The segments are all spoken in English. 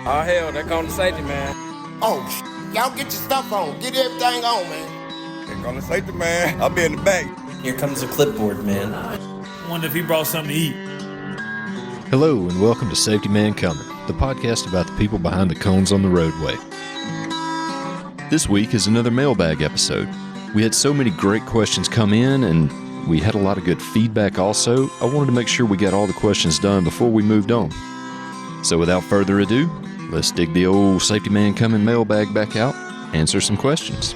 Oh, hell, they're going to safety, man. Oh, y'all get your stuff on. Get everything on, man. They're going to safety, man. I'll be in the back. Here comes the clipboard, man. Wonder if he brought something to eat. Hello and welcome to Safety Man Coming, the podcast about the people behind the cones on the roadway. This week is another mailbag episode. We had so many great questions come in and we had a lot of good feedback also. I wanted to make sure we got all the questions done before we moved on. So without further ado, let's dig the old Safety Man Coming mailbag back out, answer some questions.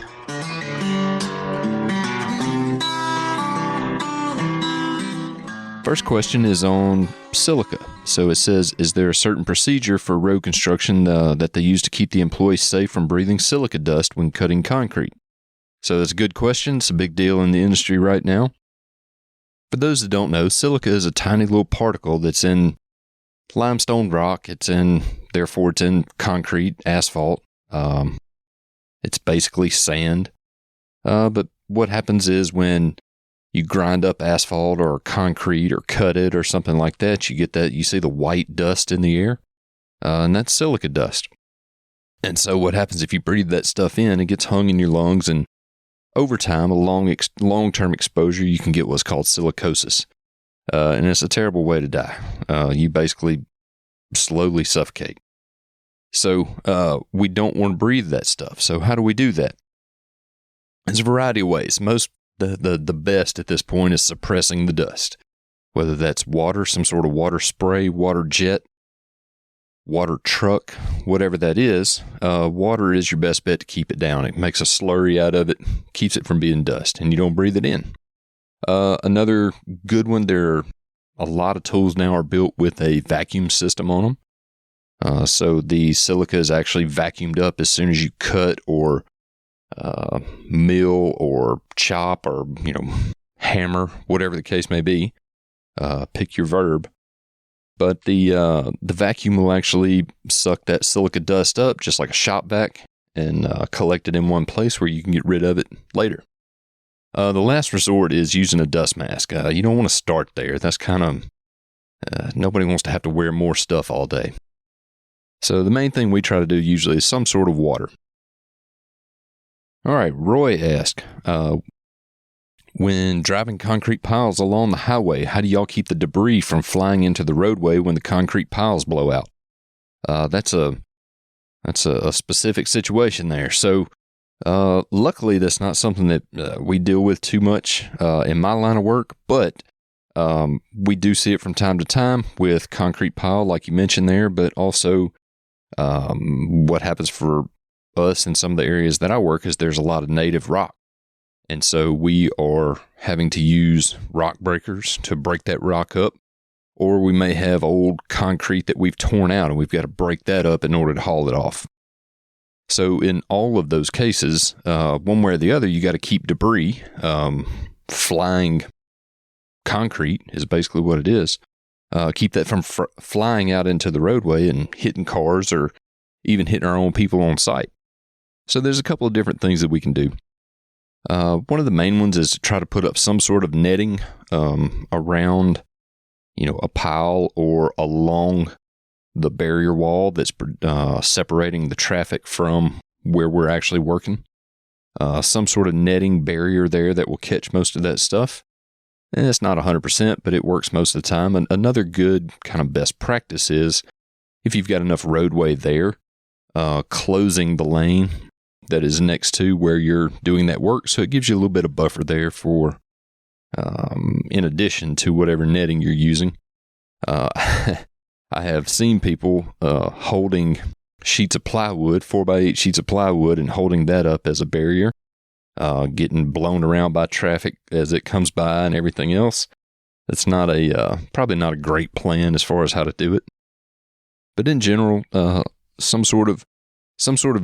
First question is on silica. So it says, is there a certain procedure for road construction that they use to keep the employees safe from breathing silica dust when cutting concrete? So that's a good question. It's a big deal in the industry right now. For those that don't know, silica is a tiny little particle that's in limestone rock. Therefore it's in concrete, asphalt. It's basically sand. But what happens is when you grind up asphalt or concrete or cut it or something like that, you see the white dust in the air, and that's silica dust. And so what happens if you breathe that stuff in, it gets hung in your lungs, and over time, a long-term exposure, you can get what's called silicosis. And it's a terrible way to die. You basically slowly suffocate. So we don't want to breathe that stuff. So how do we do that? There's a variety of ways. The best at this point is suppressing the dust, whether that's water, some sort of water spray, water jet, water truck, whatever that is. Water is your best bet to keep it down. It makes a slurry out of it, keeps it from being dust, and you don't breathe it in. Another good one, there are a lot of tools now are built with a vacuum system on them. So the silica is actually vacuumed up as soon as you cut or mill or chop or, hammer, whatever the case may be. Pick your verb. But the vacuum will actually suck that silica dust up just like a shop vac and collect it in one place where you can get rid of it later. The last resort is using a dust mask. You don't want to start there. That's kind of, nobody wants to have to wear more stuff all day. So the main thing we try to do usually is some sort of water. All right, Roy asked, when driving concrete piles along the highway, how do y'all keep the debris from flying into the roadway when the concrete piles blow out? That's a specific situation there. So luckily, that's not something that we deal with too much in my line of work, but we do see it from time to time with concrete pile, like you mentioned there, but also what happens for us in some of the areas that I work is there's a lot of native rock. And so we are having to use rock breakers to break that rock up, or we may have old concrete that we've torn out and we've got to break that up in order to haul it off. So in all of those cases, one way or the other, you got to keep debris. Flying concrete is basically what it is. Keep that from flying out into the roadway and hitting cars or even hitting our own people on site. So there's a couple of different things that we can do. One of the main ones is to try to put up some sort of netting around, a pile or along the barrier wall that's separating the traffic from where we're actually working. Some sort of netting barrier there that will catch most of that stuff. And it's not 100%, but it works most of the time. And another good kind of best practice is if you've got enough roadway there, closing the lane that is next to where you're doing that work. So it gives you a little bit of buffer there for, in addition to whatever netting you're using. I have seen people holding sheets of plywood, 4x8 sheets of plywood, and holding that up as a barrier, getting blown around by traffic as it comes by and everything else. That's not probably not a great plan as far as how to do it. But in general, some sort of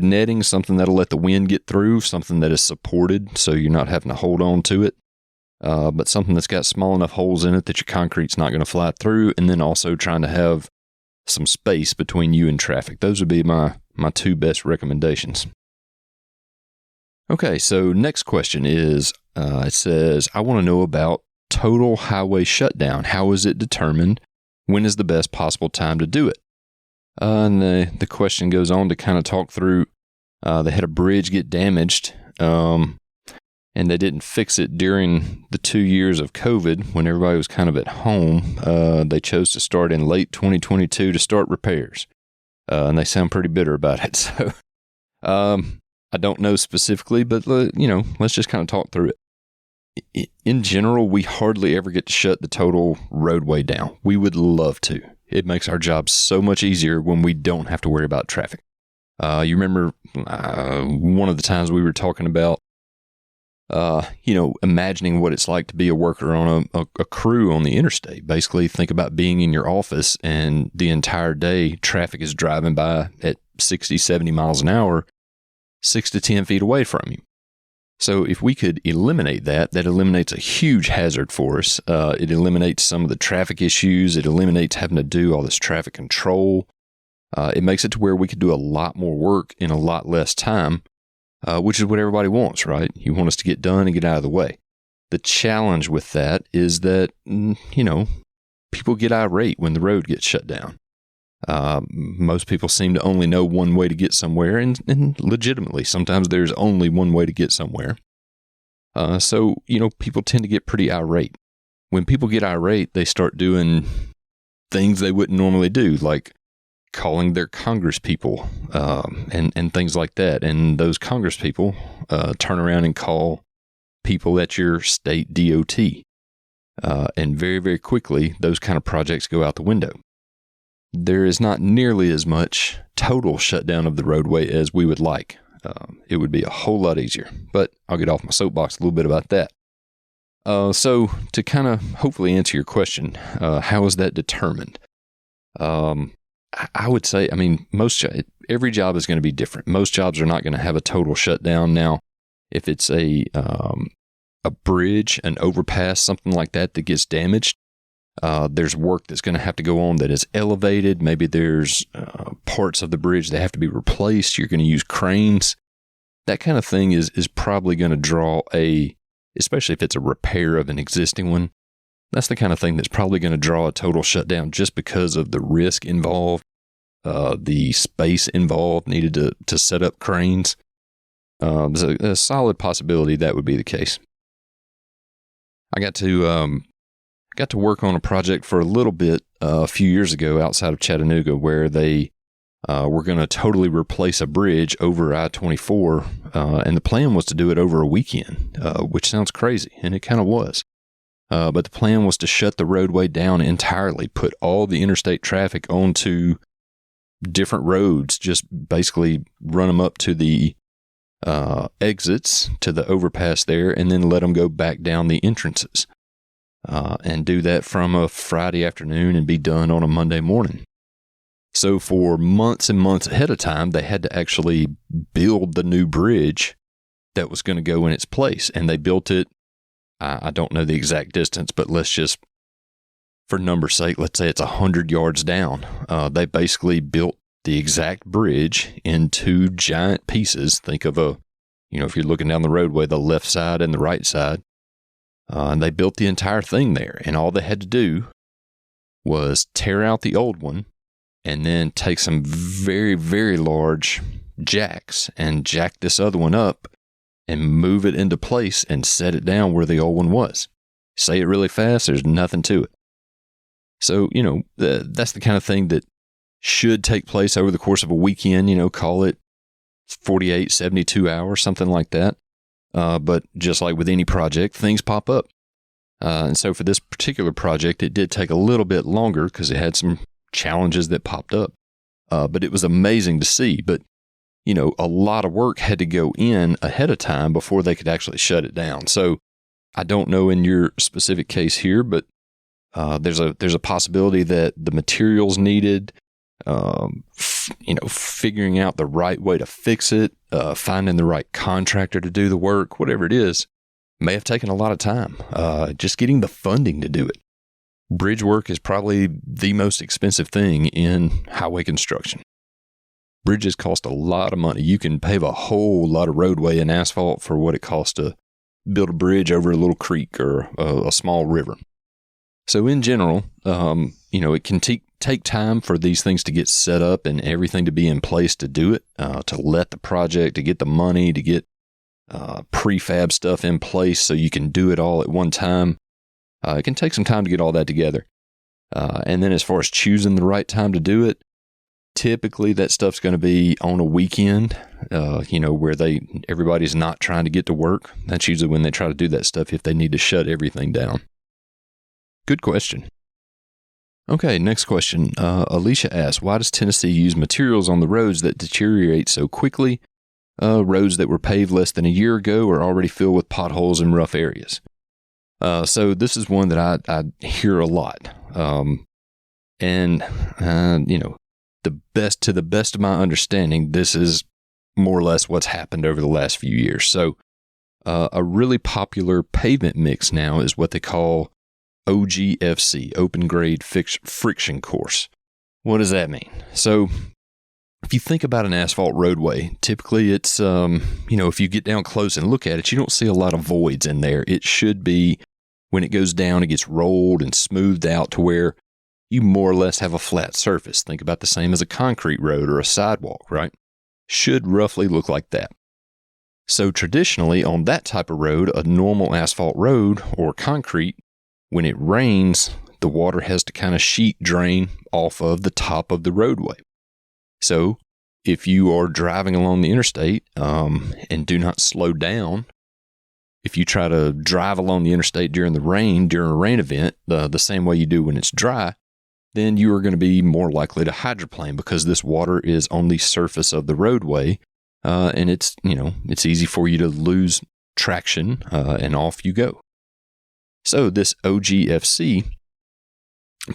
netting, something that'll let the wind get through, something that is supported so you're not having to hold on to it, but something that's got small enough holes in it that your concrete's not going to fly through, and then also trying to have some space between you and traffic. Those would be my two best recommendations. Okay, so next question is, it says, I want to know about total highway shutdown. How is it determined? When is the best possible time to do it? And the question goes on to kind of talk through, they had a bridge get damaged, and they didn't fix it during the 2 years of COVID when everybody was kind of at home. They chose to start in late 2022 to start repairs. And they sound pretty bitter about it. So I don't know specifically, but, let's just kind of talk through it. In general, we hardly ever get to shut the total roadway down. We would love to. It makes our job so much easier when we don't have to worry about traffic. You remember one of the times we were talking about, imagining what it's like to be a worker on a crew on the interstate. Basically, think about being in your office and the entire day traffic is driving by at 60, 70 miles an hour, 6 to 10 feet away from you. So if we could eliminate that eliminates a huge hazard for us. It eliminates some of the traffic issues. It eliminates having to do all this traffic control. It makes it to where we could do a lot more work in a lot less time, which is what everybody wants, right? You want us to get done and get out of the way. The challenge with that is that, people get irate when the road gets shut down. Most people seem to only know one way to get somewhere, and legitimately, sometimes there's only one way to get somewhere. So, people tend to get pretty irate. When people get irate, they start doing things they wouldn't normally do, like calling their Congress people, and things like that. And those Congress people turn around and call people at your state DOT. And very, very quickly, those kind of projects go out the window. There is not nearly as much total shutdown of the roadway as we would like. It would be a whole lot easier, but I'll get off my soapbox a little bit about that. So to kind of hopefully answer your question, how is that determined? I would say, every job is going to be different. Most jobs are not going to have a total shutdown. Now, if it's a bridge, an overpass, something like that gets damaged, there's work that's going to have to go on that is elevated. Maybe there's parts of the bridge that have to be replaced. You're going to use cranes. That kind of thing is probably going to draw especially if it's a repair of an existing one, that's the kind of thing that's probably going to draw a total shutdown just because of the risk involved, the space involved needed to set up cranes. There's a solid possibility that would be the case. I got to work on a project for a little bit a few years ago outside of Chattanooga where they were going to totally replace a bridge over I-24, and the plan was to do it over a weekend, which sounds crazy, and it kind of was. But the plan was to shut the roadway down entirely, put all the interstate traffic onto different roads, just basically run them up to the exits to the overpass there, and then let them go back down the entrances. And do that from a Friday afternoon and be done on a Monday morning. So for months and months ahead of time, they had to actually build the new bridge that was going to go in its place. And they built it, I don't know the exact distance, but let's just, for number's sake, let's say it's 100 yards down. They basically built the exact bridge in two giant pieces. Think of if you're looking down the roadway, the left side and the right side. And they built the entire thing there. And all they had to do was tear out the old one and then take some very, very large jacks and jack this other one up and move it into place and set it down where the old one was. Say it really fast, there's nothing to it. So, that's the kind of thing that should take place over the course of a weekend, call it 48, 72 hours, something like that. But just like with any project, things pop up. And so for this particular project, it did take a little bit longer because it had some challenges that popped up. But it was amazing to see. But, a lot of work had to go in ahead of time before they could actually shut it down. So I don't know in your specific case here, but there's a possibility that the materials needed, figuring out the right way to fix it, finding the right contractor to do the work, whatever it is, may have taken a lot of time. Just getting the funding to do it. Bridge work is probably the most expensive thing in highway construction. Bridges cost a lot of money. You can pave a whole lot of roadway and asphalt for what it costs to build a bridge over a little creek or a small river. So in general, it can take time for these things to get set up and everything to be in place to do it, to let the project, to get the money, to get prefab stuff in place so you can do it all at one time. It can take some time to get all that together. And then as far as choosing the right time to do it, typically that stuff's going to be on a weekend, where everybody's not trying to get to work. That's usually when they try to do that stuff if they need to shut everything down. Good question. Okay, next question. Alicia asks, why does Tennessee use materials on the roads that deteriorate so quickly? Roads that were paved less than a year ago are already filled with potholes and rough areas. So this is one that I hear a lot. To the best of my understanding, this is more or less what's happened over the last few years. So a really popular pavement mix now is what they call OGFC, Open Grade Friction Course. What does that mean? So if you think about an asphalt roadway, typically it's, if you get down close and look at it, you don't see a lot of voids in there. It should be, when it goes down, it gets rolled and smoothed out to where you more or less have a flat surface. Think about the same as a concrete road or a sidewalk, right? Should roughly look like that. So traditionally, on that type of road, a normal asphalt road or concrete, when it rains, the water has to kind of sheet drain off of the top of the roadway. So if you are driving along the interstate and do not slow down, if you try to drive along the interstate during a rain event, the same way you do when it's dry, then you are going to be more likely to hydroplane because this water is on the surface of the roadway, and it's easy for you to lose traction, and off you go. So this OGFC,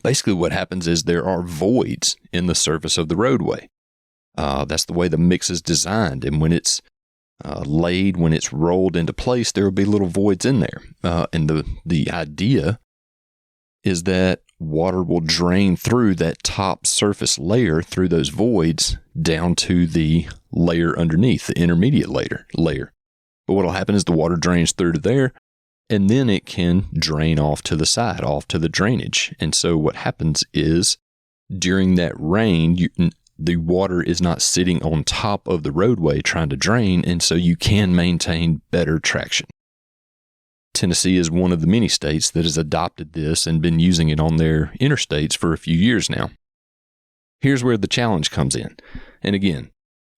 basically what happens is there are voids in the surface of the roadway. That's the way the mix is designed, and when it's laid, when it's rolled into place, there will be little voids in there. And the idea is that water will drain through that top surface layer, through those voids, down to the layer underneath, the intermediate layer. But what will happen is the water drains through to there, and then it can drain off to the side, off to the drainage. And so what happens is during that rain, the water is not sitting on top of the roadway trying to drain, and so you can maintain better traction. Tennessee is one of the many states that has adopted this and been using it on their interstates for a few years now. Here's where the challenge comes in. And again,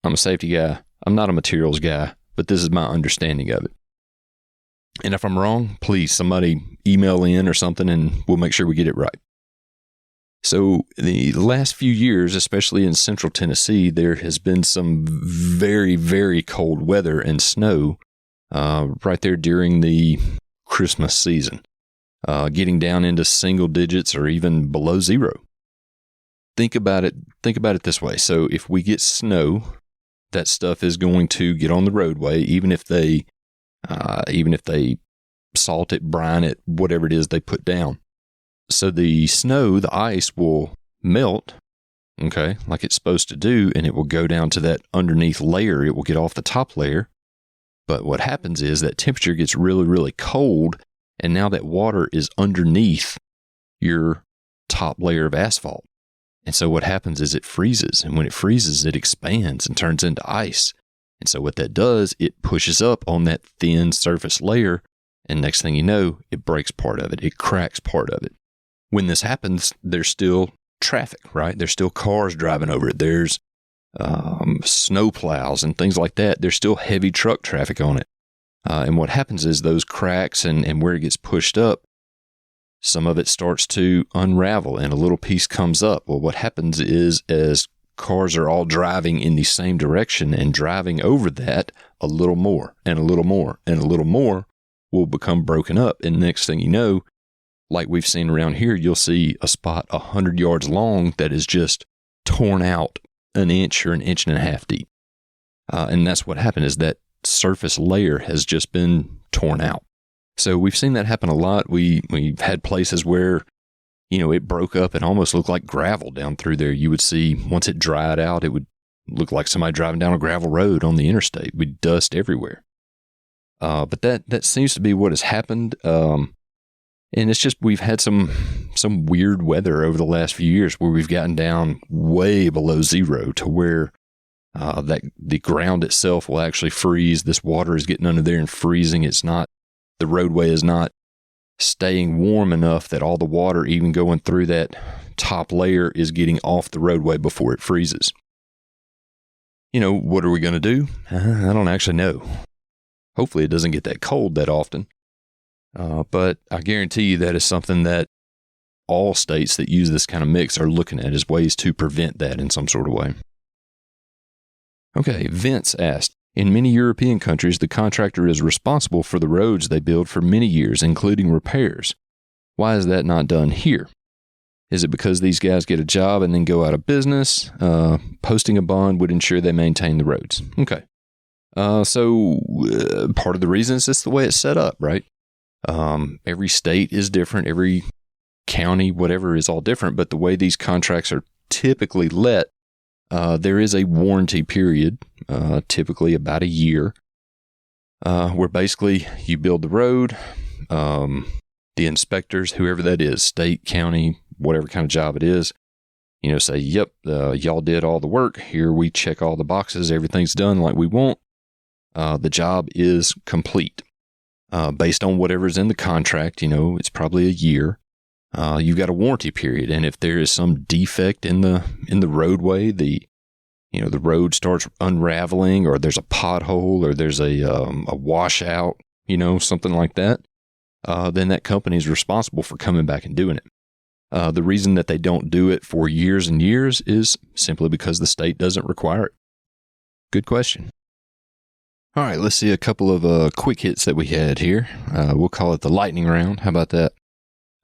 I'm a safety guy. I'm not a materials guy, but this is my understanding of it. And if I'm wrong, please, somebody email in or something and we'll make sure we get it right. So the last few years, especially in central Tennessee, there has been some very, very cold weather and snow right there during the Christmas season, getting down into single digits or even below zero. Think about it this way. So if we get snow, that stuff is going to get on the roadway, even if they salt it, brine it, whatever it is they put down. So the snow, the ice will melt, okay, like it's supposed to do, and it will go down to that underneath layer. It will get off the top layer. But what happens is that temperature gets really, really cold, and now that water is underneath your top layer of asphalt. And so what happens is it freezes, and when it freezes, it expands and turns into ice. And so what that does, it pushes up on that thin surface layer, and next thing you know, it breaks part of it. It cracks part of it. When this happens, there's still traffic, right? There's still cars driving over it. There's snow plows and things like that. There's still heavy truck traffic on it. And what happens is those cracks and where it gets pushed up, some of it starts to unravel and a little piece comes up. Well, what happens is as cars are all driving in the same direction and driving over that, a little more and a little more and a little more will become broken up. And next thing you know, like we've seen around here, you'll see a spot 100 yards long that is just torn out an inch or an inch and a half deep. And that's what happened, is that surface layer has just been torn out. So we've seen that happen a lot. We've had places where, it broke up and almost looked like gravel down through there. You would see, once it dried out, it would look like somebody driving down a gravel road on the interstate with dust everywhere. But that seems to be what has happened. And it's just we've had some weird weather over the last few years where we've gotten down way below zero to where that the ground itself will actually freeze. This water is getting under there and freezing. The roadway is not staying warm enough that all the water even going through that top layer is getting off the roadway before it freezes. What are we going to do? I don't actually know. Hopefully it doesn't get that cold that often. But I guarantee you that is something that all states that use this kind of mix are looking at as ways to prevent that in some sort of way. Okay, Vince asked, in many European countries, the contractor is responsible for the roads they build for many years, including repairs. Why is that not done here? Is it because these guys get a job and then go out of business? Posting a bond would ensure they maintain the roads. Okay. So part of the reason is just the way it's set up, right? Every state is different. Every county, whatever, is all different. But the way these contracts are typically let, there is a warranty period, typically about a year, where basically you build the road. The inspectors, whoever that is, state, county, whatever kind of job it is, say, yep, y'all did all the work. Here we check all the boxes. Everything's done like we want. The job is complete. Based on whatever's in the contract, it's probably a year. You've got a warranty period, and if there is some defect in the roadway, the road starts unraveling, or there's a pothole, or there's a washout, something like that, then that company is responsible for coming back and doing it. The reason that they don't do it for years and years is simply because the state doesn't require it. Good question. All right, let's see a couple of quick hits that we had here. We'll call it the lightning round. How about that?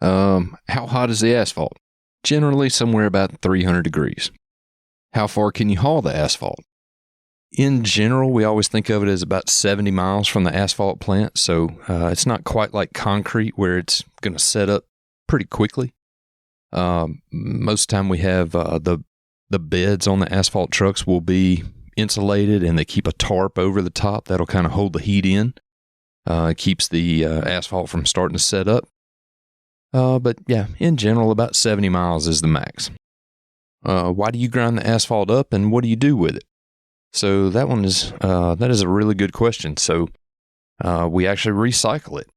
How hot is the asphalt? Generally somewhere about 300 degrees. How far can you haul the asphalt? In general, we always think of it as about 70 miles from the asphalt plant, so it's not quite like concrete where it's going to set up pretty quickly. Most of the time we have the beds on the asphalt trucks will be insulated, and they keep a tarp over the top that'll kind of hold the heat in. Keeps the asphalt from starting to set up. But yeah, in general, about 70 miles is the max. Why do you grind the asphalt up, and what do you do with it? So that is a really good question. So we actually recycle it.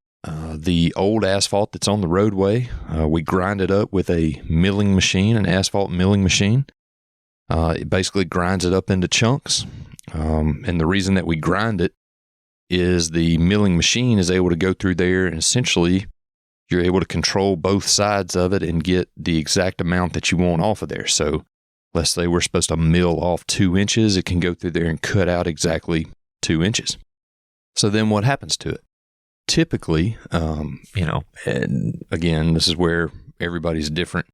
The old asphalt that's on the roadway, we grind it up with a milling machine, an asphalt milling machine. It basically grinds it up into chunks. And the reason that we grind it is the milling machine is able to go through there, and essentially you're able to control both sides of it and get the exact amount that you want off of there. So let's say we're supposed to mill off 2 inches. It can go through there and cut out exactly 2 inches. So then what happens to it? Typically, and again, this is where everybody's different.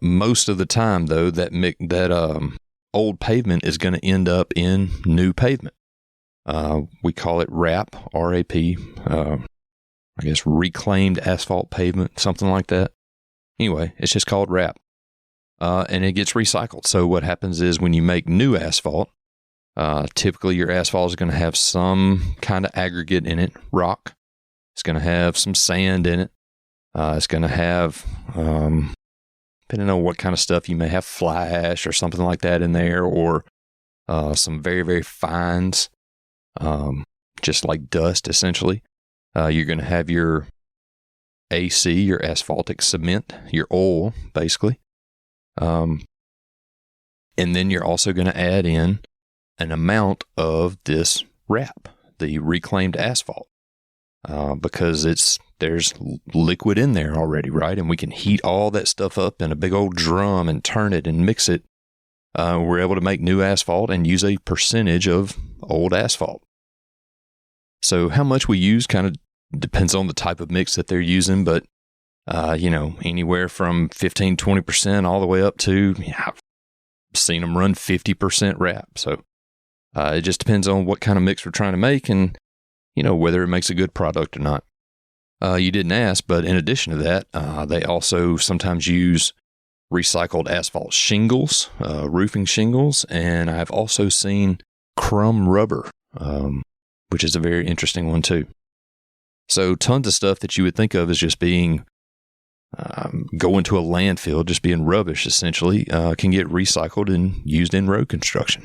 Most of the time, though, that old pavement is going to end up in new pavement. We call it RAP, R-A-P, I guess reclaimed asphalt pavement, something like that. Anyway, it's just called RAP, and it gets recycled. So what happens is when you make new asphalt, typically your asphalt is going to have some kind of aggregate in it, rock. It's going to have some sand in it. It's going to have... depending on what kind of stuff you may have, fly ash or something like that in there, or some very, very fines, just like dust, essentially. You're going to have your AC, your asphaltic cement, your oil, basically. And then you're also going to add in an amount of this RAP, the reclaimed asphalt, because there's liquid in there already, right? And we can heat all that stuff up in a big old drum and turn it and mix it. We're able to make new asphalt and use a percentage of old asphalt. So how much we use kind of depends on the type of mix that they're using, but, anywhere from 15, 20% all the way up to, I've seen them run 50% RAP. So it just depends on what kind of mix we're trying to make and, whether it makes a good product or not. You didn't ask, but in addition to that, they also sometimes use recycled asphalt shingles, roofing shingles, and I've also seen crumb rubber, which is a very interesting one too. So tons of stuff that you would think of as just being going to a landfill, just being rubbish, essentially, can get recycled and used in road construction.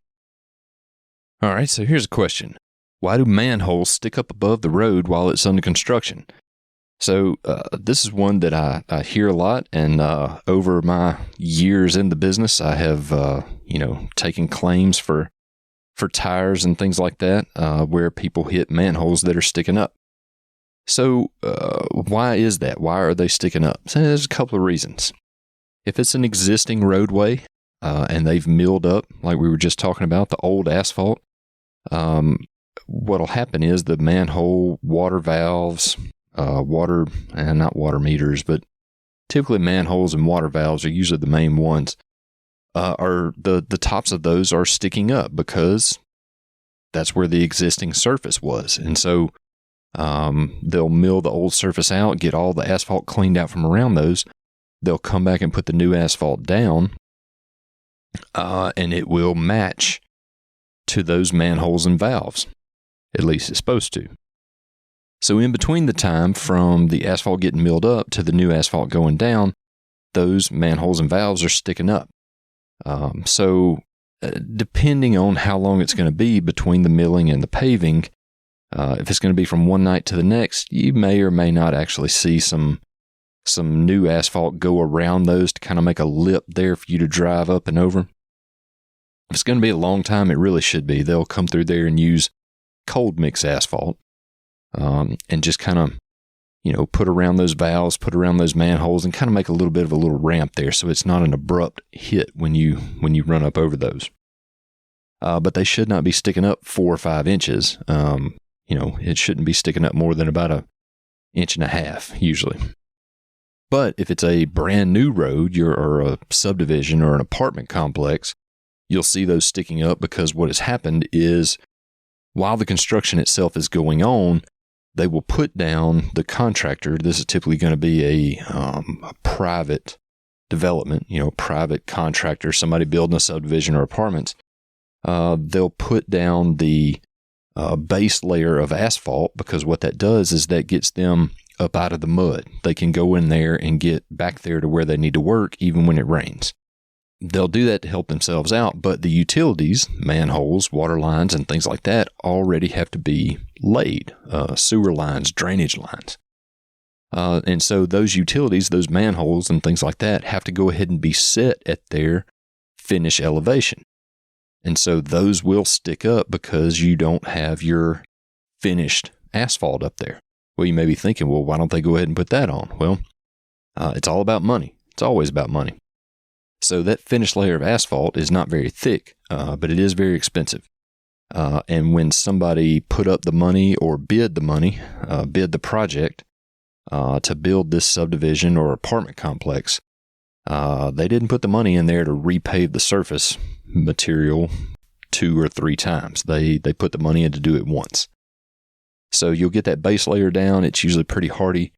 All right, so here's a question. Why do manholes stick up above the road while it's under construction? So this is one that I hear a lot, and over my years in the business, I have taken claims for tires and things like that where people hit manholes that are sticking up. So why is that? Why are they sticking up? So there's a couple of reasons. If it's an existing roadway and they've milled up, like we were just talking about, the old asphalt, what'll happen is the manhole water valves, not water meters, but typically manholes and water valves are usually the main ones. Are the tops of those are sticking up because that's where the existing surface was, and so they'll mill the old surface out, get all the asphalt cleaned out from around those. They'll come back and put the new asphalt down, and it will match to those manholes and valves. At least it's supposed to. So in between the time from the asphalt getting milled up to the new asphalt going down, those manholes and valves are sticking up. Depending on how long it's going to be between the milling and the paving, if it's going to be from one night to the next, you may or may not actually see some new asphalt go around those to kind of make a lip there for you to drive up and over. If it's going to be a long time, it really should be. They'll come through there and use cold mix asphalt and just kind of, put around those valves, put around those manholes, and kind of make a little bit of a little ramp there so it's not an abrupt hit when you run up over those. But they should not be sticking up 4 or 5 inches. It shouldn't be sticking up more than about 1.5 inches usually. But if it's a brand new road or a subdivision or an apartment complex, you'll see those sticking up because what has happened is while the construction itself is going on, they will put down the contractor. This is typically going to be a private development, private contractor, somebody building a subdivision or apartments. They'll put down the base layer of asphalt because what that does is that gets them up out of the mud. They can go in there and get back there to where they need to work even when it rains. They'll do that to help themselves out, but the utilities, manholes, water lines, and things like that already have to be laid, sewer lines, drainage lines. And so those utilities, those manholes and things like that have to go ahead and be set at their finish elevation. And so those will stick up because you don't have your finished asphalt up there. Well, you may be thinking, well, why don't they go ahead and put that on? Well, it's all about money. It's always about money. So that finished layer of asphalt is not very thick, but it is very expensive. And when somebody put up the money or bid the project to build this subdivision or apartment complex, they didn't put the money in there to repave the surface material 2 or 3 times. They put the money in to do it once. So you'll get that base layer down. It's usually pretty hardy.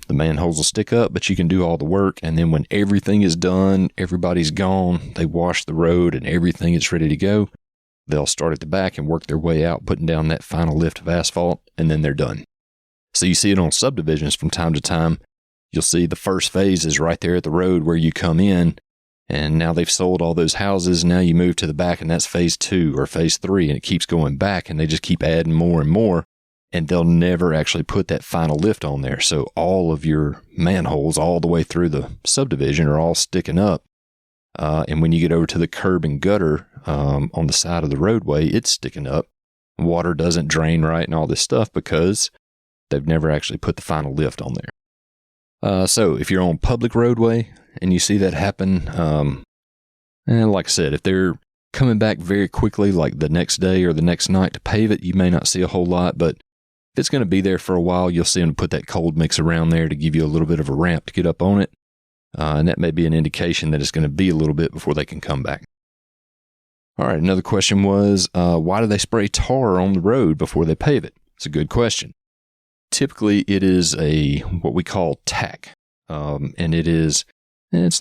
The manholes will stick up, but you can do all the work. And then when everything is done, everybody's gone, they wash the road and everything is ready to go, they'll start at the back and work their way out, putting down that final lift of asphalt, and then they're done. So you see it on subdivisions from time to time. You'll see the first phase is right there at the road where you come in, and now they've sold all those houses. Now you move to the back, and that's phase 2 or phase 3, and it keeps going back, and they just keep adding more and more. And they'll never actually put that final lift on there. So all of your manholes all the way through the subdivision are all sticking up. And when you get over to the curb and gutter on the side of the roadway, it's sticking up. Water doesn't drain right and all this stuff because they've never actually put the final lift on there. So if you're on public roadway and you see that happen, and like I said, if they're coming back very quickly, like the next day or the next night to pave it, you may not see a whole lot, but if it's going to be there for a while, you'll see them put that cold mix around there to give you a little bit of a ramp to get up on it. And that may be an indication that it's going to be a little bit before they can come back. All right, another question was, why do they spray tar on the road before they pave it? It's a good question. Typically, it is what we call tack, and it's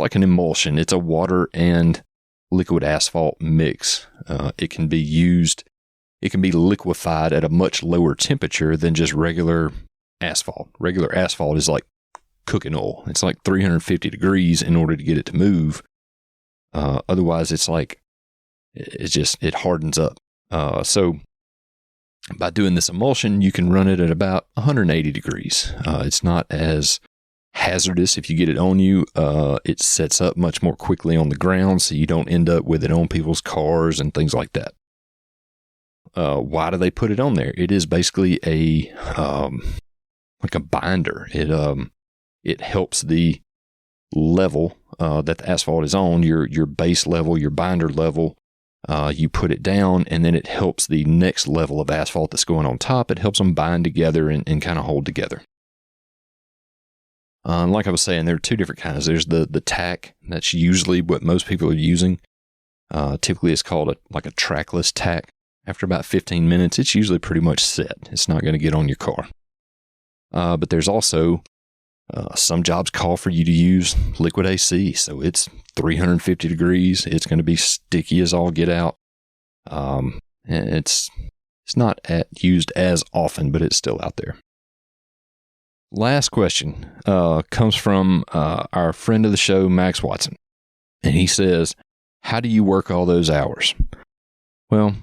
like an emulsion. It's a water and liquid asphalt mix. It can be used it can be liquefied at a much lower temperature than just regular asphalt. Regular asphalt is like cooking oil. It's like 350 degrees in order to get it to move. Otherwise, it's like, it hardens up. So by doing this emulsion, you can run it at about 180 degrees. It's not as hazardous if you get it on you. It sets up much more quickly on the ground, so you don't end up with it on people's cars and things like that. Why do they put it on there? It is basically like a binder. It helps the level that the asphalt is on, your base level, your binder level. You put it down, and then it helps the next level of asphalt that's going on top. It helps them bind together and kind of hold together. Like I was saying, there are two different kinds. There's the tack. That's usually what most people are using. Typically, it's called a trackless tack. After about 15 minutes, it's usually pretty much set. It's not going to get on your car. But there's also some jobs call for you to use liquid AC. So it's 350 degrees. It's going to be sticky as all get out. It's not used as often, but it's still out there. Last question comes from our friend of the show, Max Watson. And he says, how do you work all those hours? Well,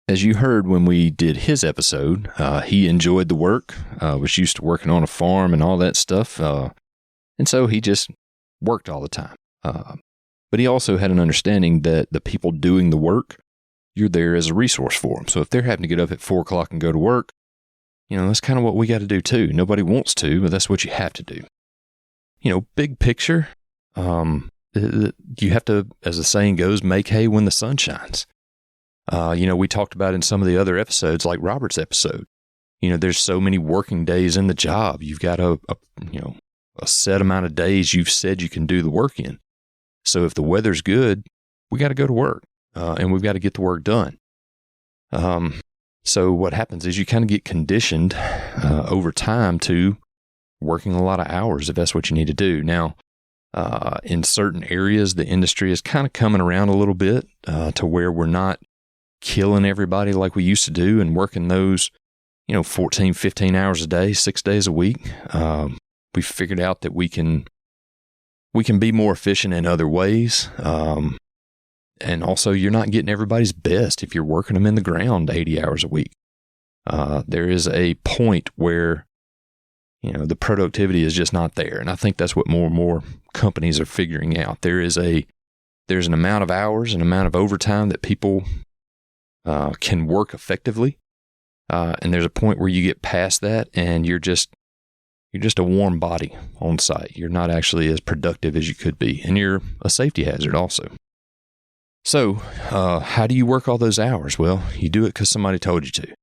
as you heard when we did his episode, he enjoyed the work, was used to working on a farm and all that stuff. And so he just worked all the time. But he also had an understanding that the people doing the work, you're there as a resource for them. So if they're having to get up at 4 o'clock and go to work, that's kind of what we got to do too. Nobody wants to, but that's what you have to do. Big picture, you have to, as the saying goes, make hay when the sun shines. We talked about in some of the other episodes, like Robert's episode, there's so many working days in the job. You've got a set amount of days you've said you can do the work in. So if the weather's good, we got to go to work, and we've got to get the work done. So what happens is you kind of get conditioned over time to working a lot of hours if that's what you need to do. Now, in certain areas, the industry is kind of coming around a little bit to where we're not killing everybody like we used to do and working those, 14, 15 hours a day, 6 days a week. We figured out that we can be more efficient in other ways. And also, you're not getting everybody's best if you're working them in the ground 80 hours a week. There is a point where, the productivity is just not there. And I think that's what more and more companies are figuring out. There's an amount of hours, an amount of overtime that people can work effectively. And there's a point where you get past that and you're just a warm body on site. You're not actually as productive as you could be. And you're a safety hazard also. So, how do you work all those hours? Well, you do it because somebody told you to.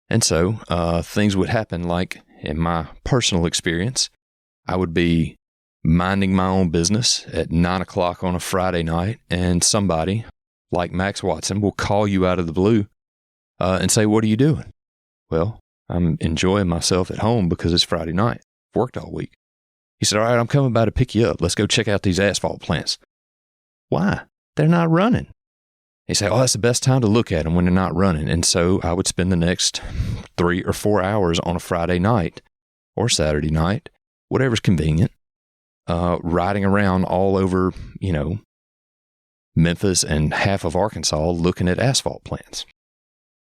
And so, things would happen like in my personal experience, I would be minding my own business at 9 o'clock on a Friday night, and somebody like Max Watson will call you out of the blue and say, what are you doing? Well, I'm enjoying myself at home because it's Friday night. I've worked all week. He said, all right, I'm coming by to pick you up. Let's go check out these asphalt plants. Why? They're not running. He said, oh, that's the best time to look at them when they're not running. And so I would spend the next 3 or 4 hours on a Friday night or Saturday night, whatever's convenient, riding around all over, Memphis and half of Arkansas looking at asphalt plants.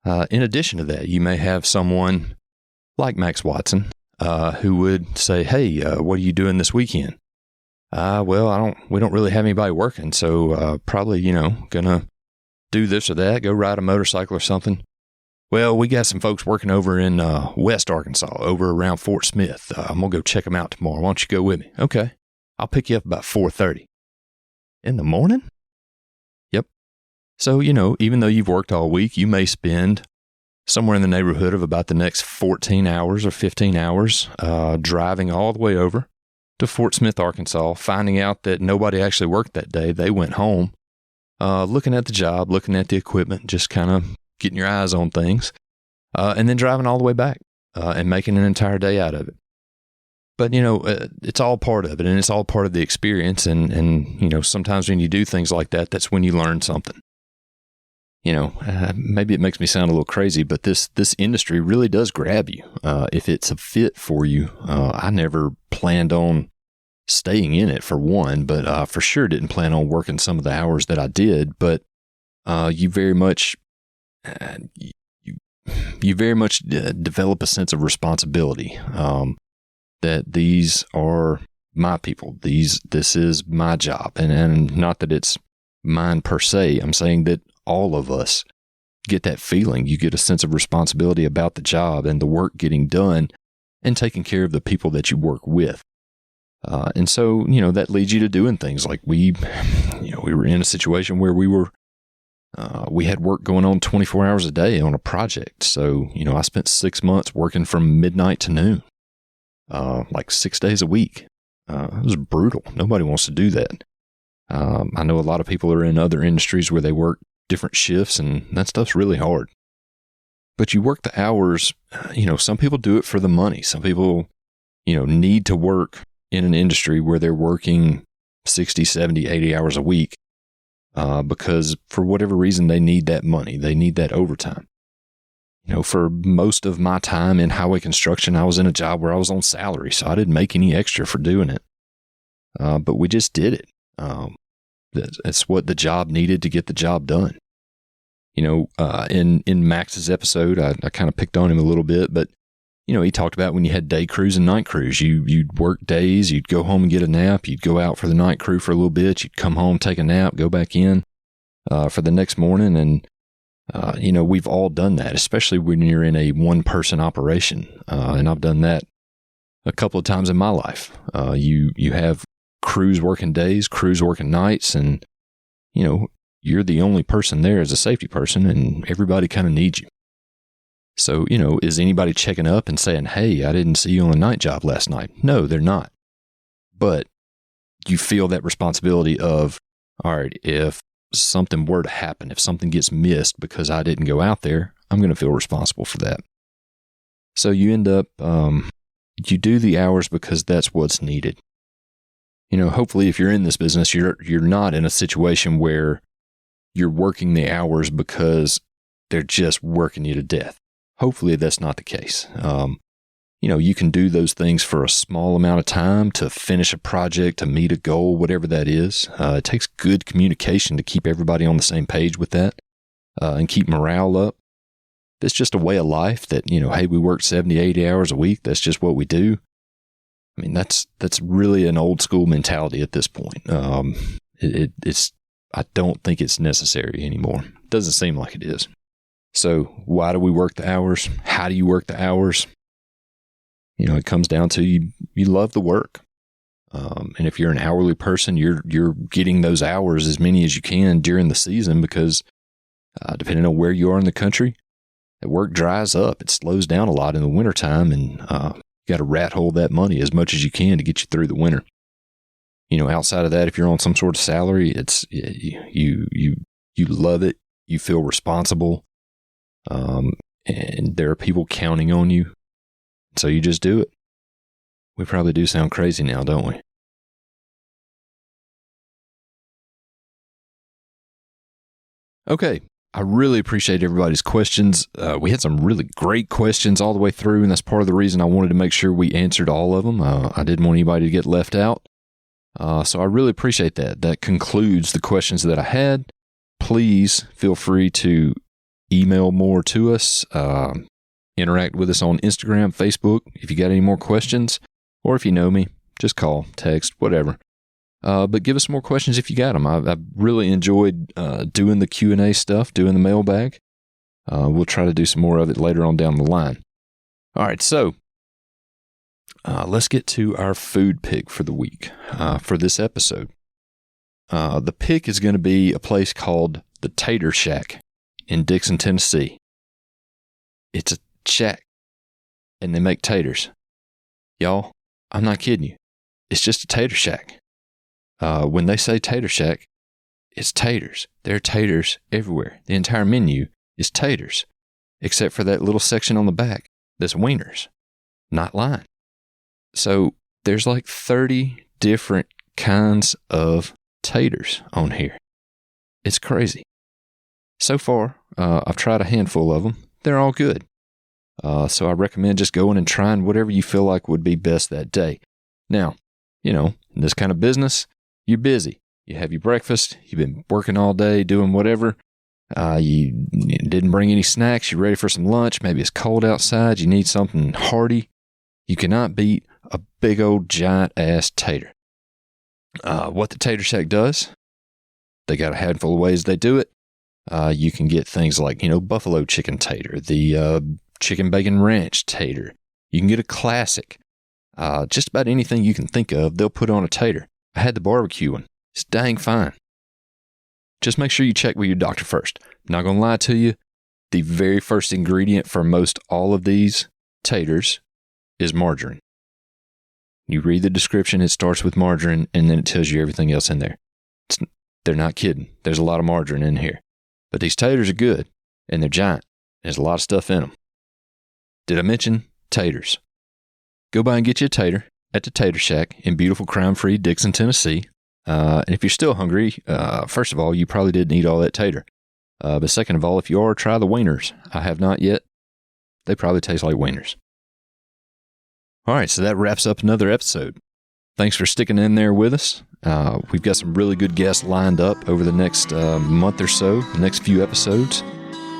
In addition to that, you may have someone like Max Watson who would say, hey, what are you doing this weekend? Well, we don't really have anybody working, so probably, gonna do this or that, go ride a motorcycle or something. Well, we got some folks working over in West Arkansas, over around Fort Smith. I'm gonna go check them out tomorrow. Why don't you go with me? Okay, I'll pick you up about 4:30 in the morning. Yep. So, even though you've worked all week, you may spend somewhere in the neighborhood of about the next 14 hours or 15 hours driving all the way over to Fort Smith, Arkansas, finding out that nobody actually worked that day. They went home, looking at the job, looking at the equipment, just kind of getting your eyes on things, and then driving all the way back and making an entire day out of it. But, it's all part of it, and it's all part of the experience. And sometimes when you do things like that, that's when you learn something. maybe it makes me sound a little crazy, but this industry really does grab you. If it's a fit for you, I never planned on staying in it for one, but for sure didn't plan on working some of the hours that I did. But you very much develop a sense of responsibility that these are my people. This is my job, and not that it's mine per se. I'm saying that all of us get that feeling. You get a sense of responsibility about the job and the work getting done and taking care of the people that you work with. And so, that leads you to doing things like we were in a situation where we had work going on 24 hours a day on a project. So, I spent 6 months working from midnight to noon, like 6 days a week. It was brutal. Nobody wants to do that. I know a lot of people are in other industries where they work different shifts, and that stuff's really hard. But you work the hours, some people do it for the money. Some people, need to work in an industry where they're working 60, 70, 80 hours a week because for whatever reason, they need that money. They need that overtime. For most of my time in highway construction, I was in a job where I was on salary, so I didn't make any extra for doing it. But we just did it. That's what the job needed to get the job done. In Max's episode, I kind of picked on him a little bit, but he talked about when you had day crews and night crews. You'd work days, you'd go home and get a nap, you'd go out for the night crew for a little bit, you'd come home, take a nap, go back in for the next morning. And, we've all done that, especially when you're in a one-person operation. And I've done that a couple of times in my life. You have crews working days, crews working nights, and, you're the only person there as a safety person, and everybody kind of needs you. So, is anybody checking up and saying, hey, I didn't see you on a night job last night? No, they're not. But you feel that responsibility of, all right, if something were to happen, if something gets missed because I didn't go out there, I'm going to feel responsible for that. So you end up, you do the hours because that's what's needed. Hopefully if you're in this business, you're not in a situation where you're working the hours because they're just working you to death. Hopefully that's not the case. You can do those things for a small amount of time to finish a project, to meet a goal, whatever that is. It takes good communication to keep everybody on the same page with that and keep morale up. It's just a way of life that, hey, we work 70, 80 hours a week. That's just what we do. I mean, that's really an old school mentality at this point. I don't think it's necessary anymore. It doesn't seem like it is. So why do we work the hours? How do you work the hours? It comes down to you love the work. And if you're an hourly person, you're getting those hours, as many as you can during the season, because depending on where you are in the country, the work dries up. It slows down a lot in the wintertime, and you got to rat hole that money as much as you can to get you through the winter. Outside of that, if you're on some sort of salary, it's you love it. You feel responsible. And there are people counting on you. So you just do it. We probably do sound crazy now, don't we? Okay. I really appreciate everybody's questions. We had some really great questions all the way through, and that's part of the reason I wanted to make sure we answered all of them. I didn't want anybody to get left out. So I really appreciate that. That concludes the questions that I had. Please feel free to email more to us, interact with us on Instagram, Facebook, if you got any more questions, or if you know me, just call, text, whatever. But give us more questions if you got them. I really enjoyed doing the Q&A stuff, doing the mailbag. We'll try to do some more of it later on down the line. All right, so let's get to our food pick for the week, for this episode. The pick is going to be a place called the Tater Shack in Dixon, Tennessee. It's a shack, and they make taters. Y'all, I'm not kidding you. It's just a tater shack. When they say Tater Shack, it's taters. There are taters everywhere. The entire menu is taters, except for that little section on the back that's wieners. Not lying. So there's like 30 different kinds of taters on here. It's crazy. So far, I've tried a handful of them. They're all good. So I recommend just going and trying whatever you feel like would be best that day. Now, in this kind of business, you're busy. You have your breakfast. You've been working all day, doing whatever. You didn't bring any snacks. You're ready for some lunch. Maybe it's cold outside. You need something hearty. You cannot beat a big old giant ass tater. What the Tater Shack does, they got a handful of ways they do it. You can get things like, buffalo chicken tater, the chicken bacon ranch tater. You can get a classic. Just about anything you can think of, they'll put on a tater. I had the barbecue one. It's dang fine. Just make sure you check with your doctor first. Not going to lie to you, the very first ingredient for most all of these taters is margarine. You read the description, it starts with margarine, and then it tells you everything else in there. They're not kidding. There's a lot of margarine in here. But these taters are good, and they're giant. There's a lot of stuff in them. Did I mention taters? Go by and get you a tater at the Tater Shack in beautiful crime-free Dixon, Tennessee. And if you're still hungry, first of all, you probably didn't eat all that tater. But second of all, if you are, try the wieners. I have not yet. They probably taste like wieners. All right, so that wraps up another episode. Thanks for sticking in there with us. We've got some really good guests lined up over the next month or so, the next few episodes.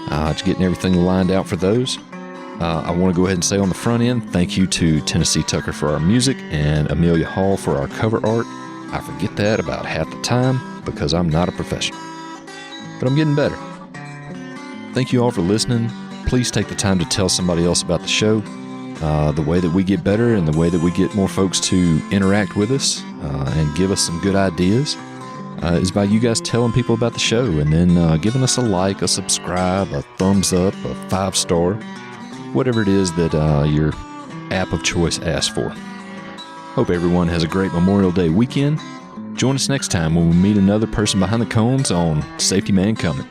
Just getting everything lined out for those. I want to go ahead and say on the front end, thank you to Tennessee Tucker for our music and Amelia Hall for our cover art. I forget that about half the time because I'm not a professional. But I'm getting better. Thank you all for listening. Please take the time to tell somebody else about the show. The way that we get better and the way that we get more folks to interact with us and give us some good ideas is by you guys telling people about the show and then giving us a like, a subscribe, a thumbs up, a 5-star, whatever it is that your app of choice asks for. Hope everyone has a great Memorial Day weekend. Join us next time when we meet another person behind the cones on Safety Man Coming.